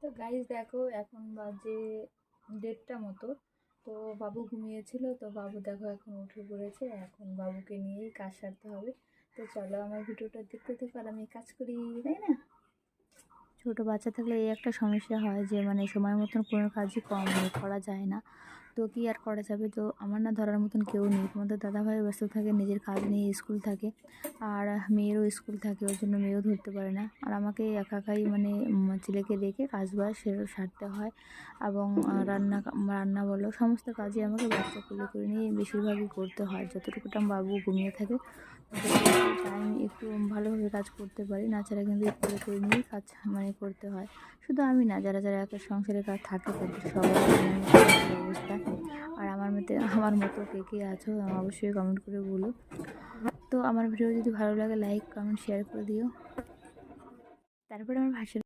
তো গাইস দেখো এখন বাজে 1:30টা মতো। তো বাবু ঘুমিয়েছিল, তো বাবু দেখো এখন উঠে পড়েছে। এখন বাবুকে নিয়েই কাজ সারতে হবে। তো চলো আমার ভিডিওটা দেখতে থাকো আর আমি কাজ করি, তাই না? ছোট বাচ্চা থাকলে এই একটা সমস্যা হয় যে মানে সময় মতন কোনো কাজই করা যায় না। তো কি আর করা যাবে, তো আমার না ধরার মতন কেউ নেই। তোমাদের দাদাভাই ব্যস্ত থাকে, নিজের কাজ নিয়ে স্কুল থাকে, আর মেয়েরও স্কুল থাকে, ওর জন্য মেয়েও ধরতে পারে না। আর আমাকে একাই মানে ছেলেকে রেখে কাজ বাজ সারতে হয়। এবং রান্না রান্না বলো সমস্ত কাজই আমাকে বাচ্চা কোলে করে নিয়ে বেশিরভাগই করতে হয়। যতটুকু টাইম বাবু ঘুমিয়ে থাকে টাইম একটু ভালোভাবে কাজ করতে পারি, না ছাড়া কিন্তু কোলে করে নিয়েই কাজ মানে করতে হয়। শুধু আমি না, যারা যারা একা সংসারে কাজ থাকে তাদের সবার অবস্থা। আর আমার মতো কে কে আছো অবশ্যই কমেন্ট করে বলো। তো আমার ভিডিও যদি ভালো লাগে লাইক কমেন্ট শেয়ার করে দিও। তারপরে আমার ভাষা